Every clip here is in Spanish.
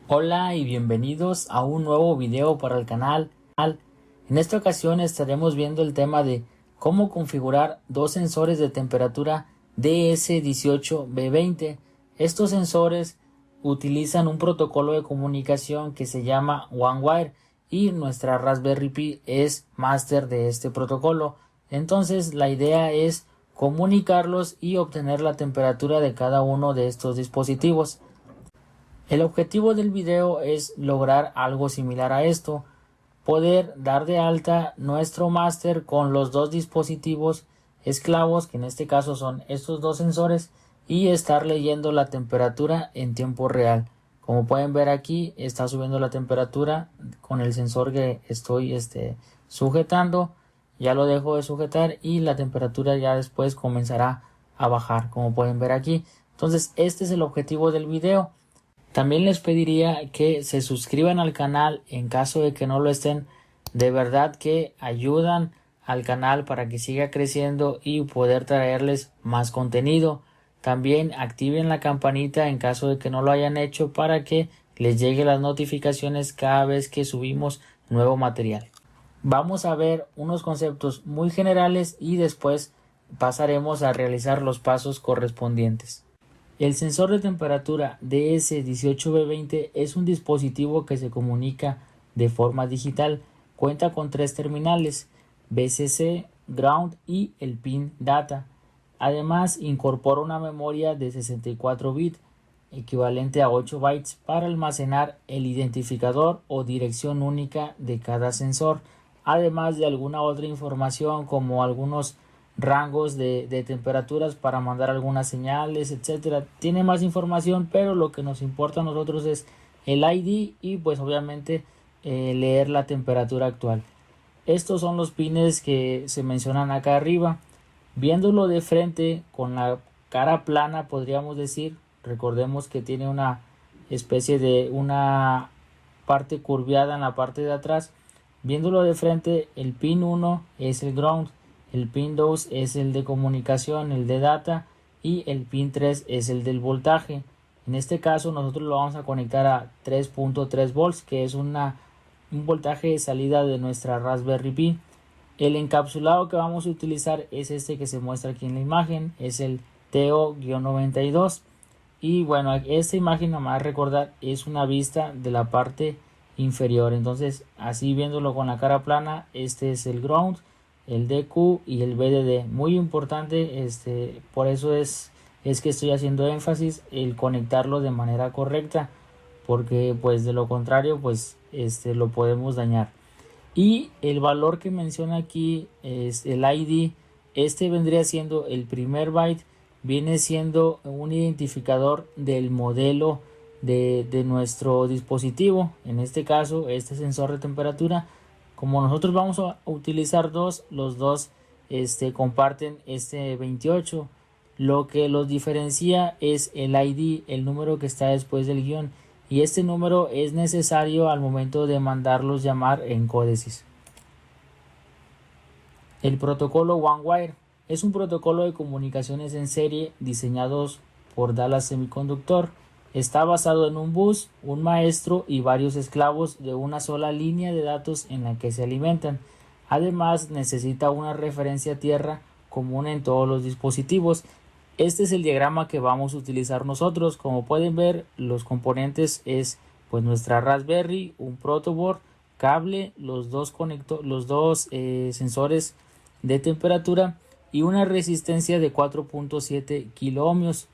Hola y bienvenidos a un nuevo video para el canal. En esta ocasión estaremos viendo el tema de cómo configurar dos sensores de temperatura DS18B20. Estos sensores utilizan un protocolo de comunicación que se llama OneWire y nuestra Raspberry Pi es máster de este protocolo. Entonces la idea es comunicarlos y obtener la temperatura de cada uno de estos dispositivos. El objetivo del video es lograr algo similar a esto, poder dar de alta nuestro máster con los dos dispositivos esclavos, que en este caso son estos dos sensores, y estar leyendo la temperatura en tiempo real. Como pueden ver aquí, está subiendo la temperatura con el sensor que estoy sujetando. Ya lo dejo de sujetar y la temperatura ya después comenzará a bajar, como pueden ver aquí. Entonces este es el objetivo del video. También les pediría que se suscriban al canal en caso de que no lo estén. De verdad que ayudan al canal para que siga creciendo y poder traerles más contenido. También activen la campanita en caso de que no lo hayan hecho para que les llegue las notificaciones cada vez que subimos nuevo material. Vamos a ver unos conceptos muy generales y después pasaremos a realizar los pasos correspondientes. El sensor de temperatura DS18B20 es un dispositivo que se comunica de forma digital. Cuenta con tres terminales, VCC, Ground y el pin Data. Además, incorpora una memoria de 64 bits, equivalente a 8 bytes, para almacenar el identificador o dirección única de cada sensor, además de alguna otra información como algunos rangos de temperaturas para mandar algunas señales, etcétera. Tiene más información, pero lo que nos importa a nosotros es el ID y pues obviamente leer la temperatura actual. Estos son los pines que se mencionan acá arriba. Viéndolo de frente con la cara plana, podríamos decir, recordemos que tiene una especie de una parte curviada en la parte de atrás. Viéndolo de frente, el pin 1 es el ground, el pin 2 es el de comunicación, el de data, y el pin 3 es el del voltaje. En este caso nosotros lo vamos a conectar a 3.3 volts, que es un voltaje de salida de nuestra Raspberry Pi. El encapsulado que vamos a utilizar es este que se muestra aquí en la imagen, es el TO-92. Y bueno, esta imagen, nada más recordar, es una vista de la parte inferior. Entonces, así viéndolo con la cara plana, este es el ground, el DQ y el VDD. Muy importante, por eso es que estoy haciendo énfasis el conectarlo de manera correcta, porque pues de lo contrario pues lo podemos dañar. Y el valor que menciona aquí es el ID. Vendría siendo el primer byte, viene siendo un identificador del modelo de nuestro dispositivo. En este caso, este sensor de temperatura, como nosotros vamos a utilizar dos, los dos comparten este 28. Lo que los diferencia es el ID, el número que está después del guión, y este número es necesario al momento de mandarlos llamar en códices. El protocolo OneWire es un protocolo de comunicaciones en serie diseñados por Dallas Semiconductor. Está basado en un bus, un maestro y varios esclavos de una sola línea de datos en la que se alimentan. Además, necesita una referencia tierra común en todos los dispositivos. Este es el diagrama que vamos a utilizar nosotros. Como pueden ver, los componentes es pues nuestra Raspberry, un protoboard, cable, los dos sensores de temperatura y una resistencia de 4.7 kilo ohmios.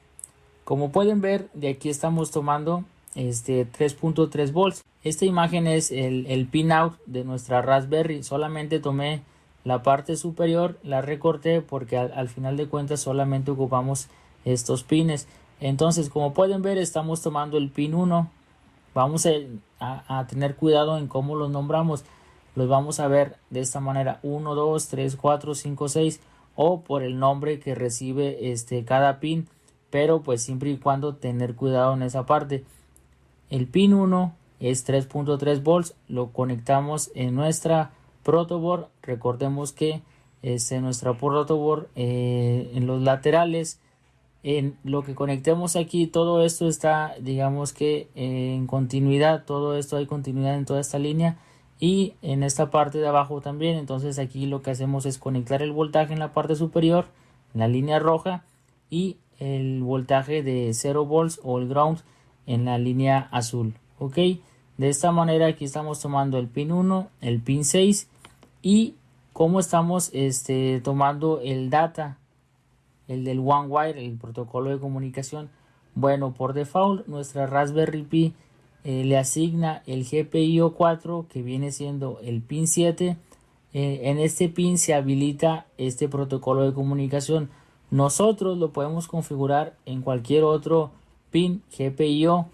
Como pueden ver, de aquí estamos tomando 3.3 volts. Esta imagen es el pin out de nuestra Raspberry. Solamente tomé la parte superior, la recorté porque al final de cuentas solamente ocupamos estos pines. Entonces, como pueden ver, estamos tomando el pin 1. Vamos a tener cuidado en cómo los nombramos. Los vamos a ver de esta manera: 1, 2, 3, 4, 5, 6, o por el nombre que recibe cada pin, pero pues siempre y cuando tener cuidado en esa parte. El pin 1 es 3.3 volts. Lo conectamos en nuestra protoboard. Recordemos que en nuestra protoboard, en los laterales, en lo que conectemos aquí, todo esto está, digamos que en continuidad. Todo esto hay continuidad en toda esta línea y en esta parte de abajo también. Entonces aquí lo que hacemos es conectar el voltaje en la parte superior, en la línea roja, y el voltaje de 0 volts o el ground en la línea azul. Ok, de esta manera aquí estamos tomando el pin 1, el pin 6, y como estamos tomando el data, el del One Wire, el protocolo de comunicación. Bueno, por default nuestra Raspberry Pi le asigna el GPIO 4, que viene siendo el pin 7. En este pin se habilita este protocolo de comunicación. Nosotros lo podemos configurar en cualquier otro pin GPIO,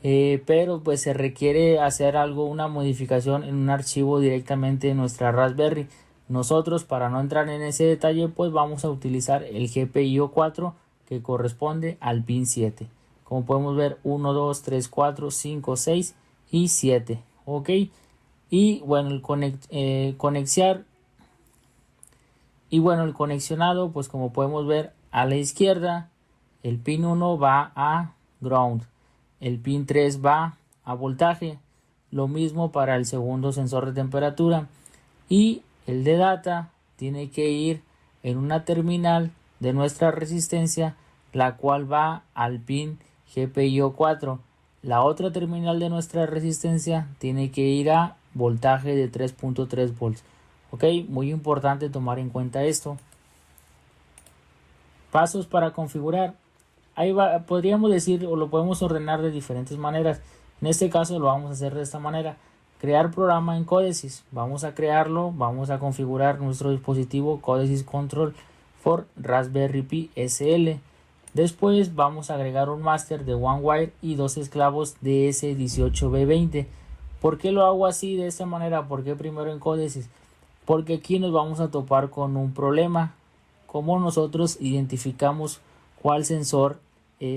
pero pues se requiere hacer una modificación en un archivo directamente en nuestra Raspberry. Nosotros, para no entrar en ese detalle, pues vamos a utilizar el GPIO 4, que corresponde al pin 7. Como podemos ver, 1, 2, 3, 4, 5, 6 y 7. Ok, y bueno, el conexionado, pues como podemos ver a la izquierda, el pin 1 va a ground, el pin 3 va a voltaje, lo mismo para el segundo sensor de temperatura, y el de data tiene que ir en una terminal de nuestra resistencia, la cual va al pin GPIO 4. La otra terminal de nuestra resistencia tiene que ir a voltaje de 3.3 volts. Ok, muy importante tomar en cuenta esto. Pasos para configurar. Ahí va, podríamos decir, o lo podemos ordenar de diferentes maneras. En este caso lo vamos a hacer de esta manera. Crear programa en Codesys. Vamos a crearlo. Vamos a configurar nuestro dispositivo Codesys Control for Raspberry Pi SL. Después vamos a agregar un máster de One Wire y dos esclavos DS18B20. ¿Por qué lo hago así, de esta manera? ¿Por qué primero en Codesys? Porque aquí nos vamos a topar con un problema. ¿Cómo nosotros identificamos cuál sensor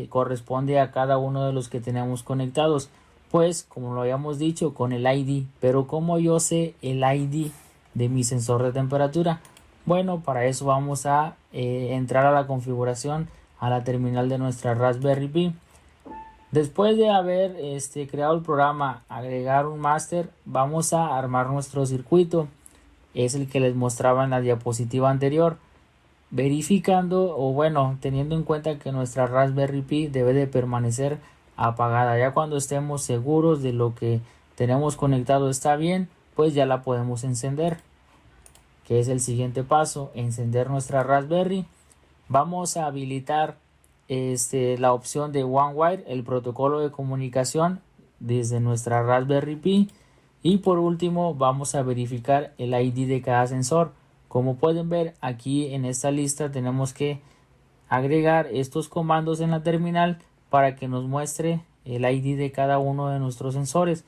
corresponde a cada uno de los que tenemos conectados? Pues como lo habíamos dicho, con el ID. Pero ¿cómo yo sé el ID de mi sensor de temperatura? Bueno, para eso vamos a entrar a la configuración, a la terminal de nuestra Raspberry Pi. Después de haber creado el programa, agregar un máster, vamos a armar nuestro circuito. Es el que les mostraba en la diapositiva anterior, verificando, o bueno, teniendo en cuenta que nuestra Raspberry Pi debe de permanecer apagada. Ya cuando estemos seguros de lo que tenemos conectado está bien, pues ya la podemos encender, que es el siguiente paso: encender nuestra Raspberry. Vamos a habilitar la opción de One Wire, el protocolo de comunicación desde nuestra Raspberry Pi. Y por último vamos a verificar el ID de cada sensor. Como pueden ver aquí en esta lista, tenemos que agregar estos comandos en la terminal para que nos muestre el ID de cada uno de nuestros sensores.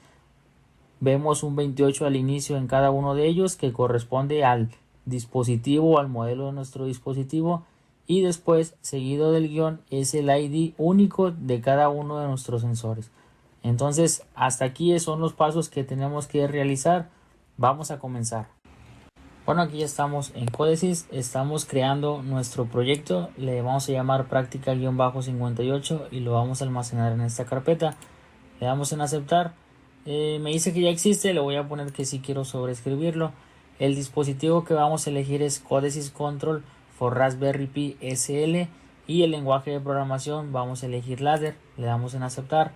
Vemos un 28 al inicio en cada uno de ellos, que corresponde al dispositivo, al modelo de nuestro dispositivo, y después, seguido del guión, es el ID único de cada uno de nuestros sensores. Entonces, hasta aquí son los pasos que tenemos que realizar. Vamos a comenzar. Bueno, aquí ya estamos en Codesys, estamos creando nuestro proyecto. Le vamos a llamar práctica-58 y lo vamos a almacenar en esta carpeta. Le damos en aceptar. Me dice que ya existe, le voy a poner que sí quiero sobreescribirlo. El dispositivo que vamos a elegir es Codesys Control for Raspberry Pi SL, y el lenguaje de programación vamos a elegir Ladder. Le damos en aceptar.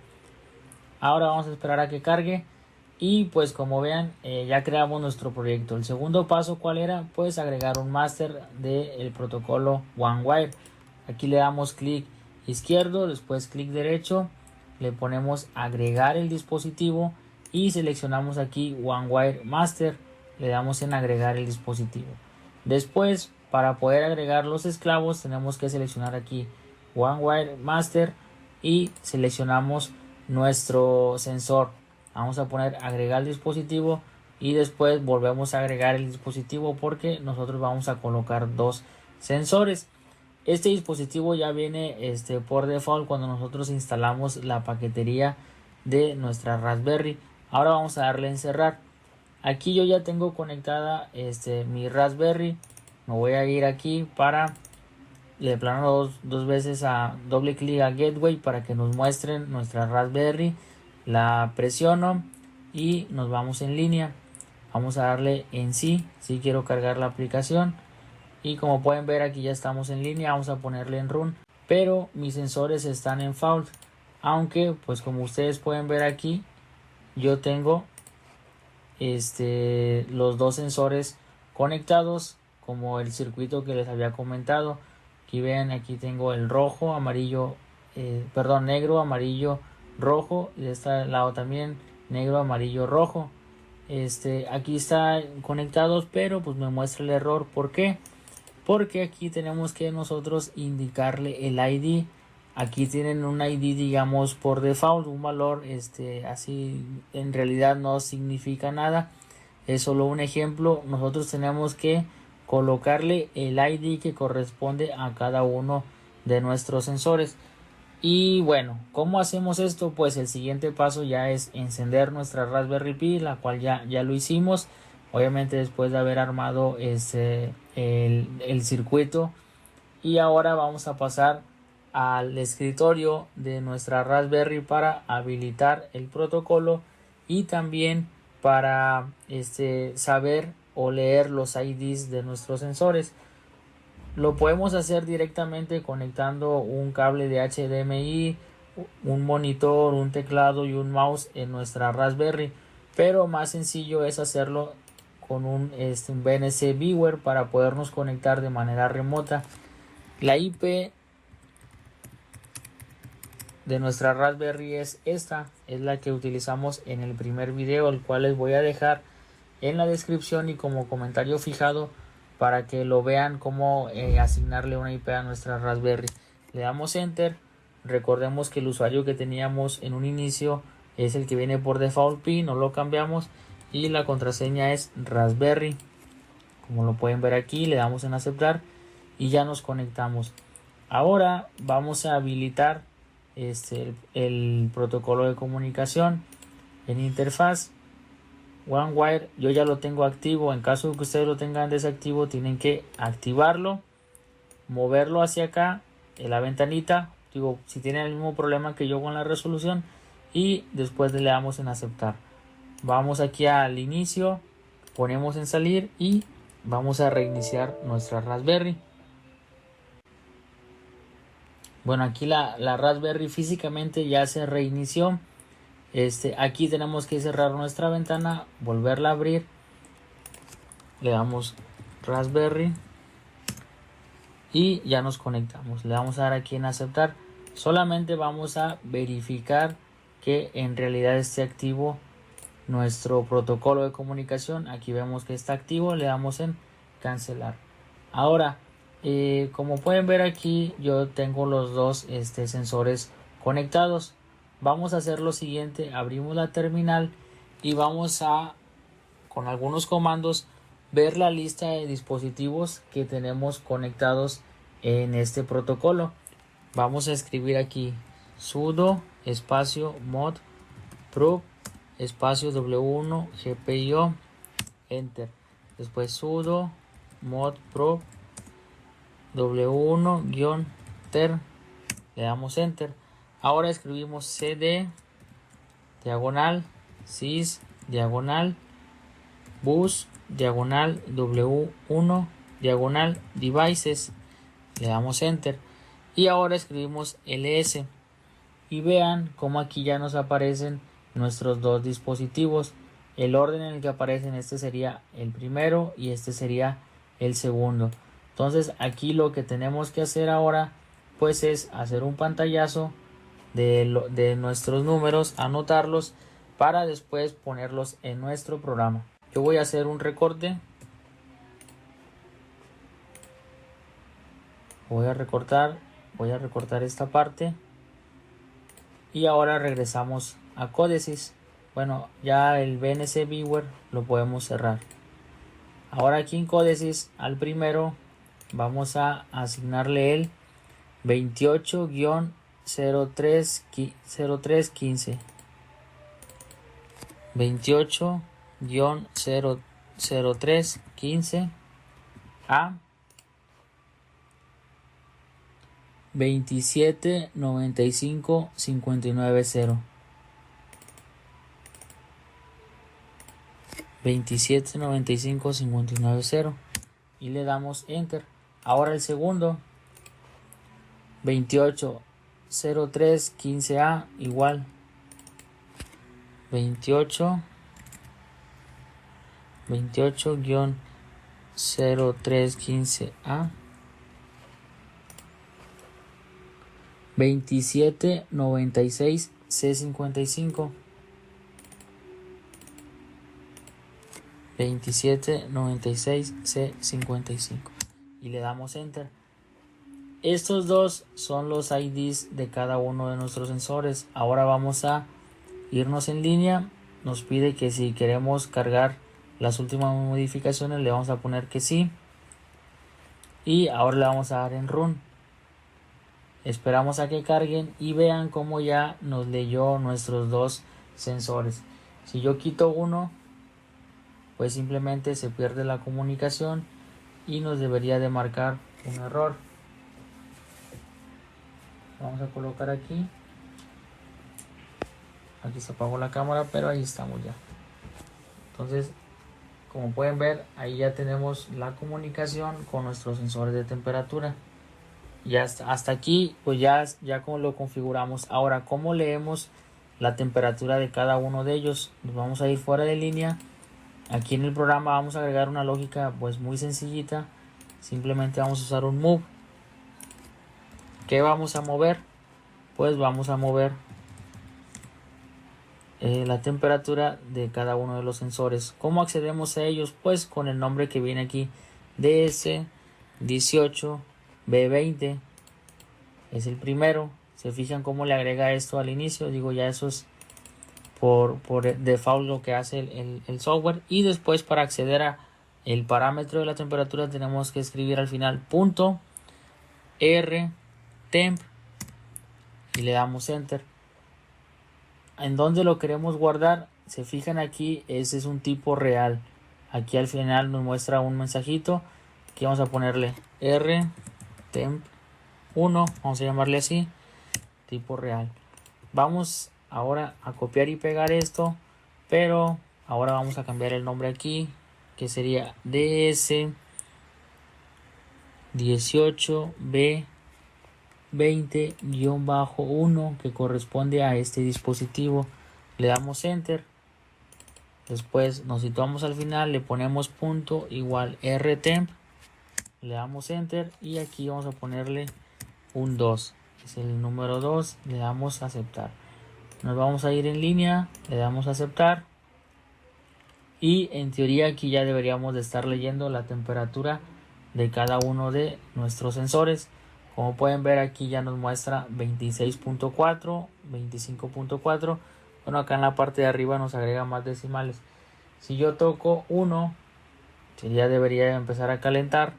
Ahora vamos a esperar a que cargue, y pues como vean, ya creamos nuestro proyecto. El segundo paso, ¿cuál era? Pues agregar un máster del protocolo One Wire. Aquí le damos clic izquierdo, después clic derecho, le ponemos agregar el dispositivo y seleccionamos aquí One Wire Master. Le damos en agregar el dispositivo. Después, para poder agregar los esclavos, tenemos que seleccionar aquí One Wire Master y seleccionamos nuestro sensor. Vamos a poner agregar el dispositivo y después volvemos a agregar el dispositivo, porque nosotros vamos a colocar dos sensores. Este dispositivo ya viene por default cuando nosotros instalamos la paquetería de nuestra Raspberry. Ahora vamos a darle en cerrar. Aquí yo ya tengo conectada mi Raspberry. Me voy a ir aquí para le plano dos veces a doble clic a Gateway para que nos muestren nuestra Raspberry. La presiono y nos vamos en línea. Vamos a darle en sí si quiero cargar la aplicación. Y como pueden ver, aquí ya estamos en línea. Vamos a ponerle en run, pero mis sensores están en fault, aunque pues como ustedes pueden ver aquí, yo tengo los dos sensores conectados, como el circuito que les había comentado. Aquí ven, aquí tengo el rojo, amarillo, negro, amarillo, rojo, y de este lado también negro, amarillo, rojo. Aquí está conectados, pero pues me muestra el error. ¿Por qué? Porque aquí tenemos que nosotros indicarle el ID. Aquí tienen un ID, digamos, por default, un valor así en realidad no significa nada, es solo un ejemplo. Nosotros tenemos que colocarle el ID que corresponde a cada uno de nuestros sensores. Y bueno, ¿cómo hacemos esto? Pues el siguiente paso ya es encender nuestra Raspberry Pi, la cual ya lo hicimos. Obviamente después de haber armado el circuito. Y ahora vamos a pasar al escritorio de nuestra Raspberry para habilitar el protocolo y también para saber o leer los IDs de nuestros sensores. Lo podemos hacer directamente conectando un cable de HDMI, un monitor, un teclado y un mouse en nuestra Raspberry, pero más sencillo es hacerlo con un BNC Viewer para podernos conectar de manera remota. La IP de nuestra Raspberry es esta, es la que utilizamos en el primer video, el cual les voy a dejar en la descripción y como comentario fijado para que lo vean cómo asignarle una IP a nuestra Raspberry. Le damos enter. Recordemos que el usuario que teníamos en un inicio es el que viene por default Pi, no lo cambiamos, y la contraseña es Raspberry. Como lo pueden ver aquí, le damos en aceptar y ya nos conectamos. Ahora vamos a habilitar el protocolo de comunicación en interfaz. OneWire yo ya lo tengo activo. En caso de que ustedes lo tengan desactivo, tienen que activarlo, moverlo hacia acá en la ventanita. Digo, si tienen el mismo problema que yo con la resolución, y después le damos en aceptar. Vamos aquí al inicio, ponemos en salir y vamos a reiniciar nuestra Raspberry. Bueno, aquí la Raspberry físicamente ya se reinició. Aquí tenemos que cerrar nuestra ventana, volverla a abrir, le damos Raspberry y ya nos conectamos. Le vamos a dar aquí en aceptar. Solamente vamos a verificar que en realidad esté activo nuestro protocolo de comunicación. Aquí vemos que está activo, le damos en cancelar. Ahora, como pueden ver aquí, yo tengo los dos sensores conectados. Vamos a hacer lo siguiente: abrimos la terminal y vamos a, con algunos comandos, ver la lista de dispositivos que tenemos conectados en este protocolo. Vamos a escribir aquí sudo espacio mod probe espacio w1 gpio enter. Después sudo mod probe w1-ter, le damos enter. Ahora escribimos cd diagonal sys diagonal bus diagonal w1 diagonal devices, le damos enter. Y ahora escribimos ls y vean cómo aquí ya nos aparecen nuestros dos dispositivos. El orden en el que aparecen, este sería el primero y este sería el segundo. Entonces aquí lo que tenemos que hacer ahora pues es hacer un pantallazo de nuestros números, anotarlos para después ponerlos en nuestro programa. Yo voy a hacer un recorte, voy a recortar esta parte y ahora regresamos a Codesys. Bueno, ya el BNC Viewer lo podemos cerrar. Ahora aquí en Codesys al primero vamos a asignarle el 28-0315. 28-00315A 2795-590 2795-590 y le damos enter. Ahora el segundo 28-0315A igual 28-0315A 2796-C55 2796-C55 y le damos enter. Estos dos son los IDs de cada uno de nuestros sensores. Ahora vamos a irnos en línea. Nos pide que si queremos cargar las últimas modificaciones le vamos a poner que sí y ahora le vamos a dar en run. Esperamos a que carguen y vean cómo ya nos leyó nuestros dos sensores. Si yo quito uno, pues simplemente se pierde la comunicación y nos debería de marcar un error. Vamos a colocar aquí se apagó la cámara, pero ahí estamos ya. Entonces, como pueden ver, ahí ya tenemos la comunicación con nuestros sensores de temperatura. Y hasta aquí pues ya como lo configuramos. Ahora, ¿cómo leemos la temperatura de cada uno de ellos? Nos vamos a ir fuera de línea. Aquí en el programa vamos a agregar una lógica pues muy sencillita. Simplemente vamos a usar un move. ¿Qué vamos a mover? Pues vamos a mover la temperatura de cada uno de los sensores. ¿Cómo accedemos a ellos? Pues con el nombre que viene aquí, DS18B20 es el primero. Se fijan cómo le agrega esto al inicio. Digo, ya eso es por default lo que hace el software. Y después, para acceder a el parámetro de la temperatura, tenemos que escribir al final .rtemp y le damos enter. En donde lo queremos guardar, se fijan aquí, ese es un tipo real. Aquí al final nos muestra un mensajito. Aquí vamos a ponerle rtemp1, vamos a llamarle así, tipo real. Vamos ahora a copiar y pegar esto, pero ahora vamos a cambiar el nombre aquí, que sería DS18B20-1, que corresponde a este dispositivo. Le damos enter. Después nos situamos al final, le ponemos punto igual rtemp, le damos enter y aquí vamos a ponerle un 2, es el número 2, le damos a aceptar. Nos vamos a ir en línea, le damos a aceptar y en teoría aquí ya deberíamos de estar leyendo la temperatura de cada uno de nuestros sensores. Como pueden ver, aquí ya nos muestra 26.4, 25.4. Bueno, acá en la parte de arriba nos agrega más decimales. Si yo toco 1, ya debería empezar a calentar.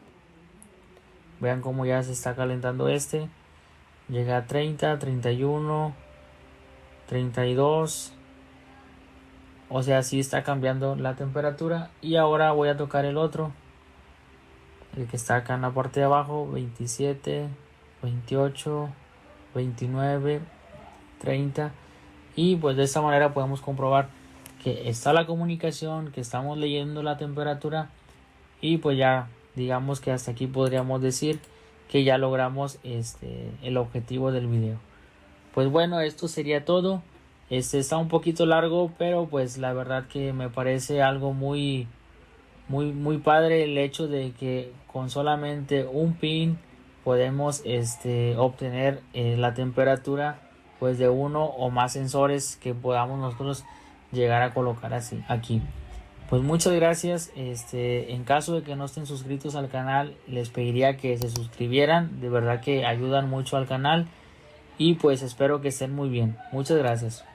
Vean cómo ya se está calentando este. Llega a 30, 31, 32. O sea, sí está cambiando la temperatura. Y ahora voy a tocar el otro, el que está acá en la parte de abajo, 27, 28, 29, 30. Y pues de esta manera podemos comprobar que está la comunicación, que estamos leyendo la temperatura. Y pues ya digamos que hasta aquí podríamos decir que ya logramos el objetivo del video. Pues bueno, esto sería todo. Está un poquito largo, pero pues la verdad que me parece algo muy padre el hecho de que con solamente un pin podemos obtener la temperatura pues de uno o más sensores que podamos nosotros llegar a colocar así aquí. Pues muchas gracias. En caso de que no estén suscritos al canal, les pediría que se suscribieran. De verdad que ayudan mucho al canal. Y pues espero que estén muy bien. Muchas gracias.